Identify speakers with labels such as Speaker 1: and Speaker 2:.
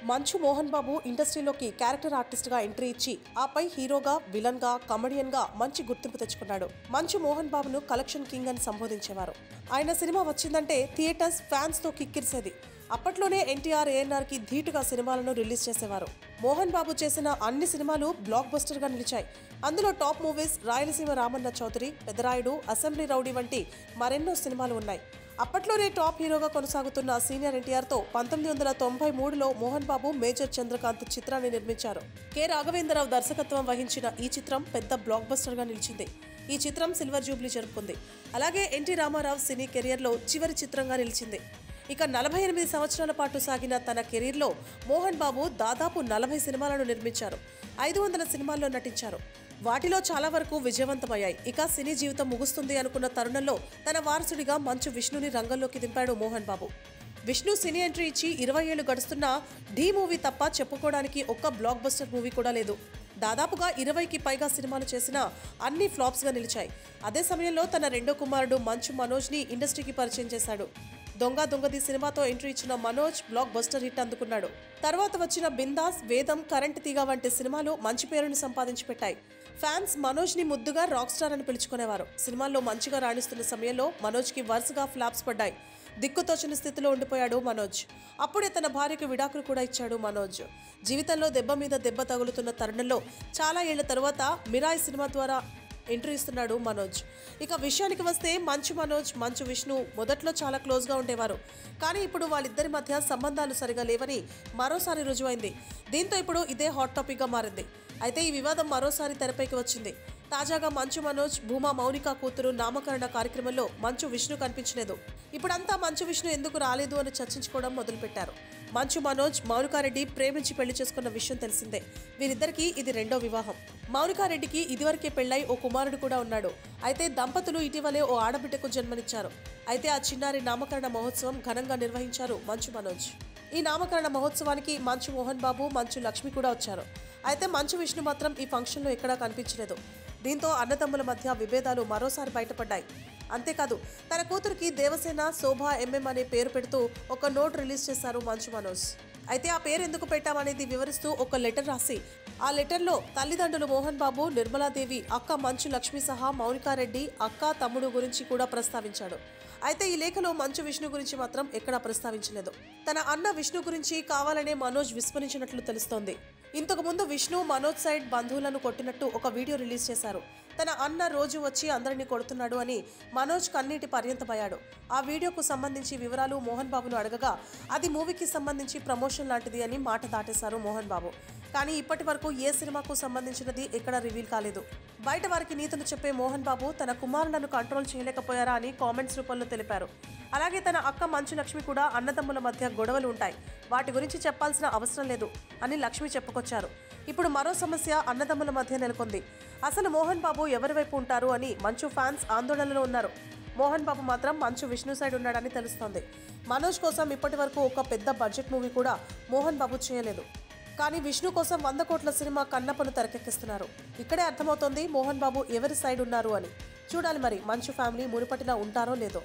Speaker 1: మంచు మోహన్ బాబు ఇండస్ట్రీలోకి character artist గా ఎంట్రీ ఇచ్చి ఆపై హీరోగా, విలన్ గా, కమెడియన్ గా మంచి గుర్తింపు తెచ్చుకున్నాడు. మంచు మోహన్ బాబును కలెక్షన్ కింగ్ అని సంబోధించేవారు. ఆయన సినిమా వచ్చిందంటే థియేటర్స్ ఫ్యాన్స్ తో కిక్కిరిసేది. అప్పట్లోనే ఎన్టీఆర్, ఏఎన్ఆర్ కి ధీటుగా సినిమాలను రిలీజ్ చేసేవారు. మోహన్ బాబు చేసిన అన్ని సినిమాలు బ్లాక్ బస్టర్ గా నిలిచాయి. అందులో top movies Rayalaseema Ramanna Chowdary, Pedarayudu, assembly rowdy వంటి మరెన్నో సినిమాలు ఉన్నాయి. అప్పట్లోనే టాప్ హీరోగా కొనసాగుతున్న సీనియర్ ఎన్టీఆర్తో 1993లో మోహన్ బాబు మేజర్ చంద్రకాంత్ చిత్రాన్ని నిర్మించారు. కె రాఘవేంద్రరావు దర్శకత్వం వహించిన ఈ చిత్రం పెద్ద బ్లాక్ బస్టర్ గా నిలిచింది. ఈ చిత్రం సిల్వర్ జూబ్లీ జరుపుకుంది. అలాగే ఎన్టీ రామారావు సినీ కెరియర్లో చివరి చిత్రంగా నిలిచింది. ఇక 48 సంవత్సరాల పాటు సాగిన తన కెరీర్లో మోహన్ బాబు దాదాపు 40 సినిమాలను నిర్మించారు. 500 సినిమాల్లో నటించారు. వాటిలో చాలా వరకు విజయవంతమయ్యాయి. ఇక సినీ జీవితం ముగుస్తుంది అనుకున్న తరుణంలో తన వారసుడిగా మంచు విష్ణుని రంగంలోకి దింపాడు మోహన్ బాబు. విష్ణు సినీ ఎంట్రీ ఇచ్చి 20 ఏళ్లు గడుస్తున్నా ఢీ మూవీ తప్ప చెప్పుకోవడానికి ఒక్క బ్లాక్ బస్టర్ మూవీ కూడా లేదు. దాదాపుగా 20కి పైగా సినిమాలు చేసినా అన్ని ఫ్లాప్స్ గా నిలిచాయి. అదే సమయంలో తన రెండో కుమారుడు మంచు మనోజ్ ని ఇండస్ట్రీకి పరిచయం చేశాడు. దొంగ దొంగది సినిమాతో ఎంట్రీ ఇచ్చిన మనోజ్ బ్లాక్ బస్టర్ హిట్ అందుకున్నాడు. తర్వాత వచ్చిన బిందాస్, వేదం, కరెంట్ తీగ వంటి సినిమాలు మంచి పేరును సంపాదించి పెట్టాయి. ఫ్యాన్స్ మనోజ్ ని ముద్దుగా రాక్ స్టార్ అని పిలుచుకునేవారు. సినిమాల్లో మంచిగా రాణిస్తున్న సమయంలో మనోజ్ కి వరుసగా ఫ్లాప్స్ పడ్డాయి. దిక్కుతోచని స్థితిలో ఉండిపోయాడు మనోజ్. అప్పుడే తన భార్యకు విడాకులు కూడా ఇచ్చాడు మనోజ్. జీవితంలో దెబ్బ మీద దెబ్బ తగులుతున్న తరుణంలో చాలా ఏళ్ల తరువాత మిరాయి సినిమా ద్వారా ఎంట్రీ ఇస్తున్నాడు మనోజ్. ఇక విషయానికి వస్తే మంచు మనోజ్, మంచు విష్ణు మొదట్లో చాలా క్లోజ్గా ఉండేవారు. కానీ ఇప్పుడు వాళ్ళిద్దరి మధ్య సంబంధాలు సరిగా లేవని మరోసారి రుజువైంది. దీంతో ఇప్పుడు ఇదే హాట్ టాపిక్గా మారింది. అయితే ఈ వివాదం మరోసారి తెరపైకి వచ్చింది. తాజాగా మంచు మనోజ్, భూమా మౌనిక కూతురు నామకరణ కార్యక్రమంలో మంచు విష్ణు కనిపించలేదు. ఇప్పుడంతా మంచు విష్ణు ఎందుకు రాలేదు అని చర్చించుకోవడం మొదలుపెట్టారు. మంచు మనోజ్, మౌనికారెడ్డి ప్రేమించి పెళ్లి చేసుకున్న విషయం తెలిసిందే. వీరిద్దరికీ ఇది రెండో వివాహం. మౌనికారెడ్డికి ఇదివరకే పెళ్లై ఓ కుమారుడు కూడా ఉన్నాడు. అయితే దంపతులు ఇటీవలే ఓ ఆడబిడ్డకు జన్మనిచ్చారు. అయితే ఆ చిన్నారి నామకరణ మహోత్సవం ఘనంగా నిర్వహించారు మంచు మనోజ్. ఈ నామకరణ మహోత్సవానికి మంచు మోహన్ బాబు, మంచు లక్ష్మి కూడా వచ్చారు. అయితే మంచు విష్ణు మాత్రం ఈ ఫంక్షన్లో ఎక్కడా కనిపించలేదు. దీంతో అన్నదమ్ముల మధ్య విభేదాలు మరోసారి బయటపడ్డాయి. అంతేకాదు తన కూతురికి దేవసేన, శోభ ఎంఎం అనే పేరు పెడుతూ ఒక నోట్ రిలీజ్ చేశారు మంచు మనోజ్. అయితే ఆ పేరు ఎందుకు పెట్టామనేది వివరిస్తూ ఒక లెటర్ రాసి ఆ లెటర్లో తల్లిదండ్రులు మోహన్ బాబు, నిర్మలాదేవి, అక్క మంచు లక్ష్మి సహా మౌనికారెడ్డి, అక్క, తమ్ముడు గురించి కూడా ప్రస్తావించాడు. అయితే ఈ లేఖలో మంచు విష్ణు గురించి మాత్రం ఎక్కడా ప్రస్తావించలేదు. తన అన్న విష్ణు గురించి కావాలనే మనోజ్ విస్మరించినట్లు తెలుస్తోంది. ఇంతకు ముందు విష్ణు మనోజ్ సైడ్ బంధువులను కొట్టినట్టు ఒక వీడియో రిలీజ్ చేశారు. తన అన్న రోజు వచ్చి అందరినీ కొడుతున్నాడు అని మనోజ్ కన్నీటి పర్యంతమయ్యాడు. ఆ వీడియోకు సంబంధించి వివరాలు మోహన్ బాబును అడగగా అది మూవీకి సంబంధించి ప్రమోషన్ లాంటిది అని మాట దాటేశారు మోహన్ బాబు. కానీ ఇప్పటి వరకు ఏ సినిమాకు సంబంధించినది ఎక్కడా రివీల్ కాలేదు. బయట వారికి నీతులు చెప్పే మోహన్ బాబు తన కుమారులను కంట్రోల్ చేయలేకపోయారా అని కామెంట్స్ రూపంలో తెలిపారు. అలాగే తన అక్క మంచు లక్ష్మి కూడా అన్నదమ్ముల మధ్య గొడవలు ఉంటాయి, వాటి గురించి చెప్పాల్సిన అవసరం లేదు అని లక్ష్మి చెప్పుకొచ్చారు. ఇప్పుడు మరో సమస్య అన్నదమ్ముల మధ్య నెలకొంది. అసలు మోహన్ బాబు ఎవరి వైపు ఉంటారు అని మంచు ఫ్యాన్స్ ఆందోళనలో ఉన్నారు. మోహన్ బాబు మాత్రం మంచు విష్ణు సైడ్ ఉన్నాడని తెలుస్తోంది. మనోజ్ కోసం ఇప్పటి వరకు ఒక పెద్ద బడ్జెట్ మూవీ కూడా మోహన్ బాబు చేయలేదు. కానీ విష్ణు కోసం 100 కోట్ల సినిమా కన్నప్పను తెరకెక్కిస్తున్నారు. ఇక్కడే అర్థమవుతోంది మోహన్ బాబు ఎవరి సైడ్ ఉన్నారు అని. చూడాలి మరి మంచు ఫ్యామిలీ మునుపటిలా ఉంటారో లేదో.